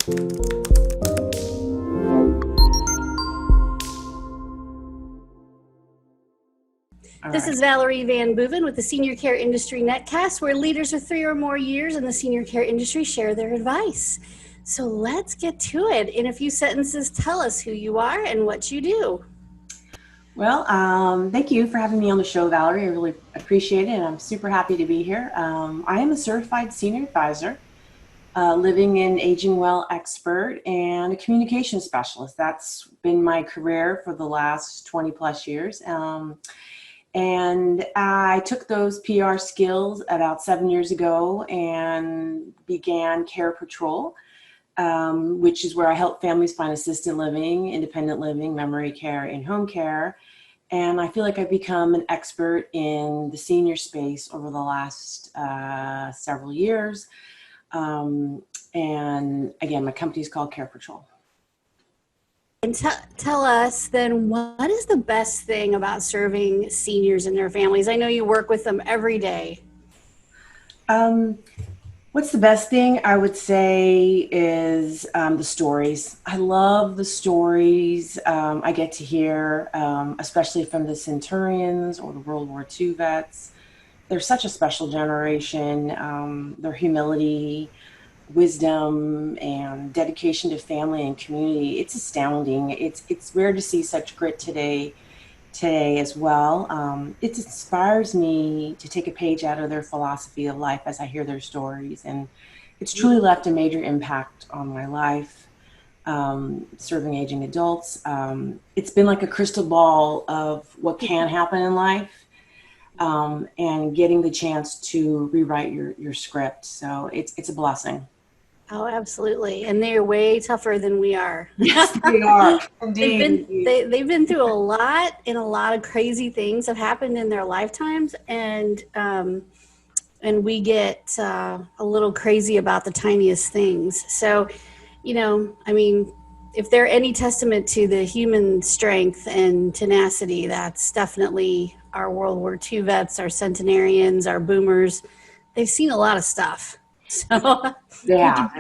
This is Valerie Van Boeven with the Senior Care Industry Netcast, where leaders with 3 or more years in the senior care industry share their advice. So let's get to it. In a few sentences, tell us who you are and what you do. Well, thank you for having me on the show, Valerie. I really appreciate it, and I'm super happy to be here. I am a certified senior advisor, living and aging well expert, and a communication specialist. That's been my career for the last 20 plus years. And I took those PR skills about 7 years ago and began Care Patrol, which is where I help families find assisted living, independent living, memory care, and home care. And I feel like I've become an expert in the senior space over the last several years. And again, my company is called Care Patrol. And tell us then, what is the best thing about serving seniors and their families? I know you work with them every day. What's the best thing I would say is the stories. I love the stories I get to hear, especially from the Centurions or the World War II vets. They're such a special generation. Their humility, wisdom, and dedication to family and community, it's astounding. It's rare to see such grit today as well. It inspires me to take a page out of their philosophy of life as I hear their stories, and it's truly left a major impact on my life, serving aging adults. It's been like a crystal ball of what can happen in life, and getting the chance to rewrite your script. So it's a blessing. Oh, absolutely. And they're way tougher than we are. Yes, they are. Indeed. They've been through a lot, and a lot of crazy things have happened in their lifetimes. And we get a little crazy about the tiniest things. So, I mean, if they're any testament to the human strength and tenacity, that's definitely our World War II vets, our centenarians, our boomers. They've seen a lot of stuff. So they have.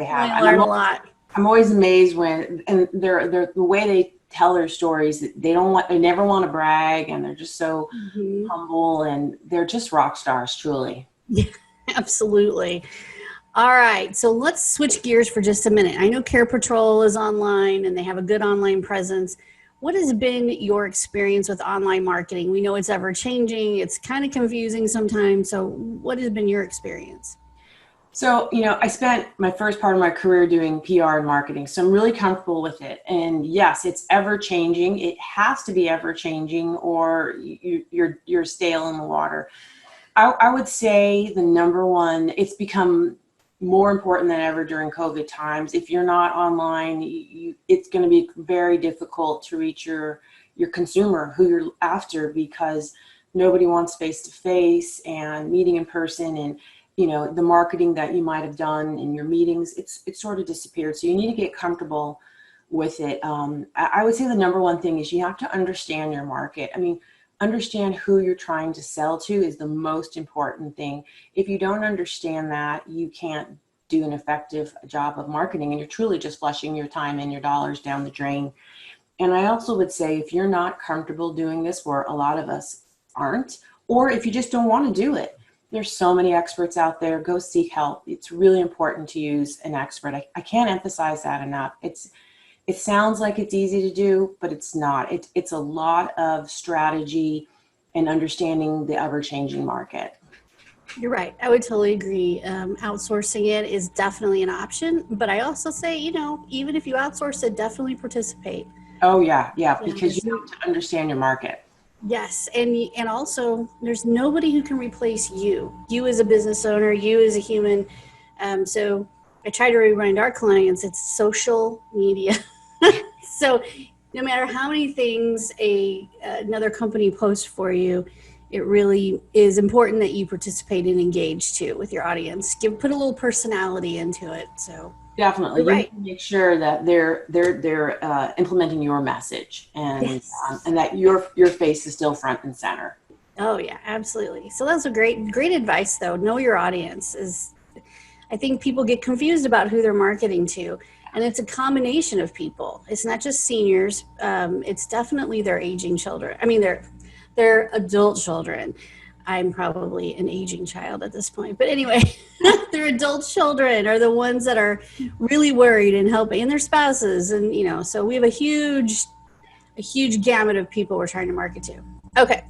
Learn a lot. I'm always amazed and they're the way they tell their stories. They never want to brag, and they're just so humble, and they're just rock stars, truly. Yeah, absolutely. All right, so let's switch gears for just a minute. I know Care Patrol is online, and they have a good online presence. What has been your experience with online marketing? We know it's ever changing. It's kind of confusing sometimes. So what has been your experience? So, I spent my first part of my career doing PR and marketing, so I'm really comfortable with it. And yes, it's ever changing. It has to be ever changing, or you're stale in the water. I would say the number one, it's become more important than ever during COVID times. If you're not online, it's going to be very difficult to reach your consumer who you're after, because nobody wants face-to-face and meeting in person, and the marketing that you might have done in your meetings, it's sort of disappeared. So you need to get comfortable with it. I would say the number one thing is you have to understand your market. I mean, understand who you're trying to sell to is the most important thing. If you don't understand that, you can't do an effective job of marketing, and you're truly just flushing your time and your dollars down the drain. And I also would say, if you're not comfortable doing this, where a lot of us aren't, or if you just don't want to do it, there's so many experts out there. Go seek help. It's really important to use an expert. I can't emphasize that enough. It sounds like it's easy to do, but it's not. It's a lot of strategy and understanding the ever-changing market. You're right. I would totally agree. Outsourcing it is definitely an option, but I also say, even if you outsource it, definitely participate. Oh yeah, because you have to understand your market. Yes, and also there's nobody who can replace you as a business owner, you as a human. So I try to remind our clients it's social media. So no matter how many things another company posts for you, it really is important that you participate and engage too with your audience. Put a little personality into it. So definitely, you need to make sure that they're implementing your message, and and that your face is still front and center. Oh yeah, absolutely. So that's a great advice, though. Know your audience. I think people get confused about who they're marketing to. And it's a combination of people. It's not just seniors. It's definitely their aging children. I mean, they're adult children. I'm probably an aging child at this point. But anyway, their adult children are the ones that are really worried and helping, and their spouses. And, so we have a huge gamut of people we're trying to market to. Okay.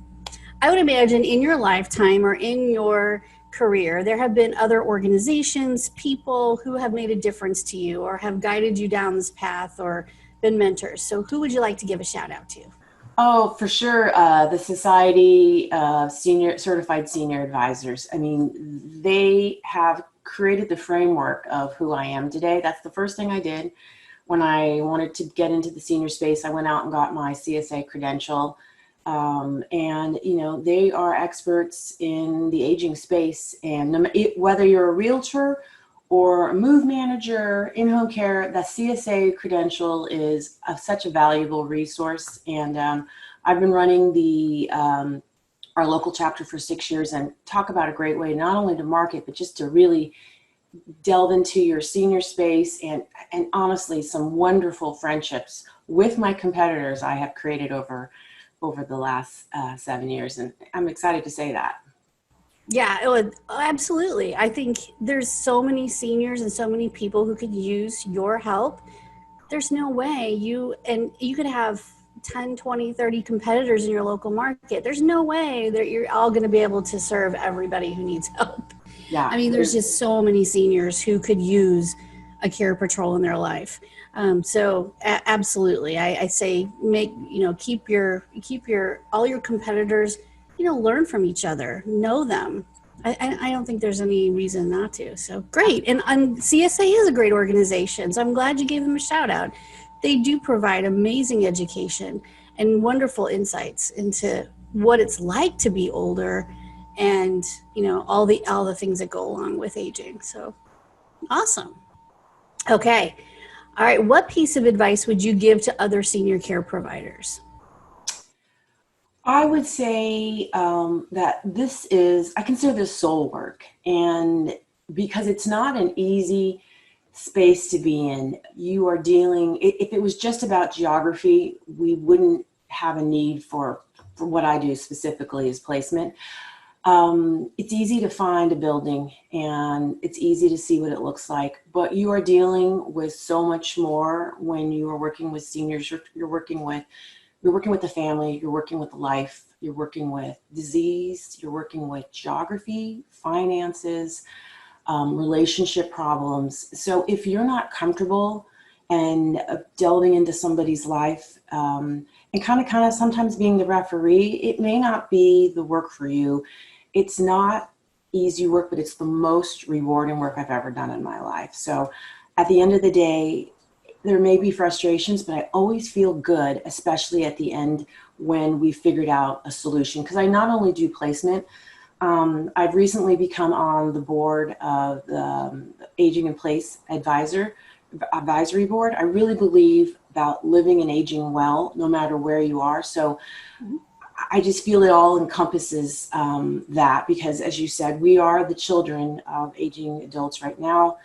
I would imagine in your lifetime or in your career, there have been other organizations, people who have made a difference to you or have guided you down this path or been mentors. So who would you like to give a shout out to? Oh, for sure. The Society of Certified Senior Advisors. I mean, they have created the framework of who I am today. That's the first thing I did when I wanted to get into the senior space. I went out and got my CSA credential. And they are experts in the aging space, and whether you're a realtor or a move manager, in-home care, the CSA credential is such a valuable resource. And I've been running our local chapter for 6 years, and talk about a great way not only to market, but just to really delve into your senior space, and honestly, some wonderful friendships with my competitors I have created over the last 7 years. And I'm excited to say that. Yeah, it would, absolutely. I think there's so many seniors and so many people who could use your help. There's no way you could have 10, 20, 30 competitors in your local market. There's no way that you're all going to be able to serve everybody who needs help. Yeah. I mean, there's just so many seniors who could use a care patrol in their life. So absolutely, I say keep all your competitors, learn from each other, know them. I don't think there's any reason not to. So great. And CSA is a great organization. So I'm glad you gave them a shout out. They do provide amazing education and wonderful insights into what it's like to be older, and all the things that go along with aging. So awesome. Okay. All right. What piece of advice would you give to other senior care providers? I would say that I consider this soul work. And because it's not an easy space to be in, you are dealing, if it was just about geography, we wouldn't have a need for what I do specifically is placement. It's easy to find a building and it's easy to see what it looks like, but you are dealing with so much more when you are working with seniors. You're working with the family, you're working with life, you're working with disease, you're working with geography, finances, relationship problems. So if you're not comfortable and delving into somebody's life, and kind of sometimes being the referee, it may not be the work for you. It's not easy work, but it's the most rewarding work I've ever done in my life. So at the end of the day, there may be frustrations, but I always feel good, especially at the end when we figured out a solution. Because I not only do placement, I've recently become on the board of the Aging in Place Advisory Board. I really believe about living and aging well, no matter where you are. So I just feel it all encompasses that, because as you said, we are the children of aging adults right now.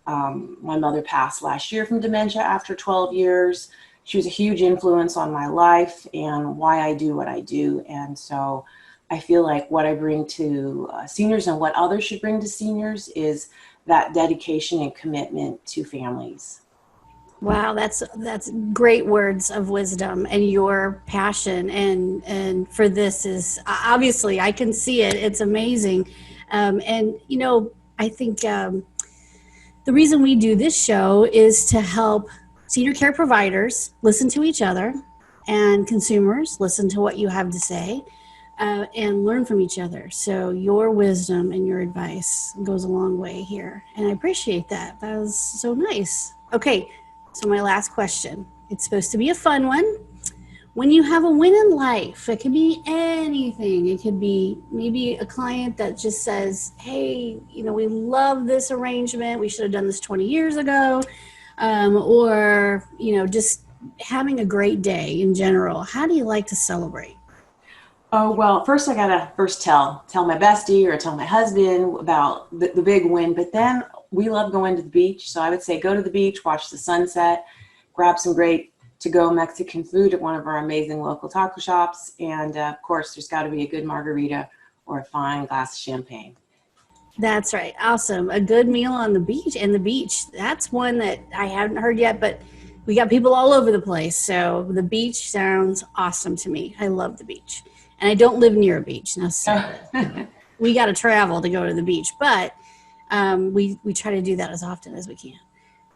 My mother passed last year from dementia after 12 years. She was a huge influence on my life and why I do what I do. And so I feel like what I bring to seniors and what others should bring to seniors is that dedication and commitment to families. Wow, that's great words of wisdom, and your passion and for this is obviously I can see it. It's amazing, and I think the reason we do this show is to help senior care providers listen to each other, and consumers listen to what you have to say, and learn from each other. So your wisdom and your advice goes a long way here, and I appreciate that. That was so nice. Okay. So my last question, it's supposed to be a fun one. When you have a win in life, it could be anything. It could be maybe a client that just says, hey, we love this arrangement. We should have done this 20 years ago. Or, just having a great day in general. How do you like to celebrate? Oh, well, first I gotta tell my bestie or tell my husband about the big win, but then we love going to the beach. So I would say go to the beach, watch the sunset, grab some great to-go Mexican food at one of our amazing local taco shops. And of course, there's got to be a good margarita or a fine glass of champagne. That's right. Awesome. A good meal on the beach. And the beach, that's one that I haven't heard yet, but we got people all over the place. So the beach sounds awesome to me. I love the beach. And I don't live near a beach necessarily. We got to travel to go to the beach, but we try to do that as often as we can.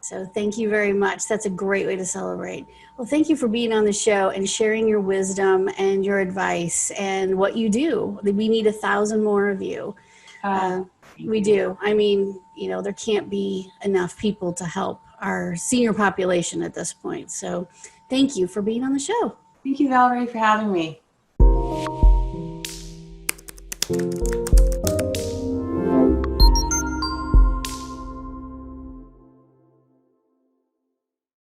So thank you very much. That's a great way to celebrate. Well, thank you for being on the show and sharing your wisdom and your advice and what you do. We need 1,000 more of you. We do. I mean, there can't be enough people to help our senior population at this point. So thank you for being on the show. Thank you, Valerie, for having me.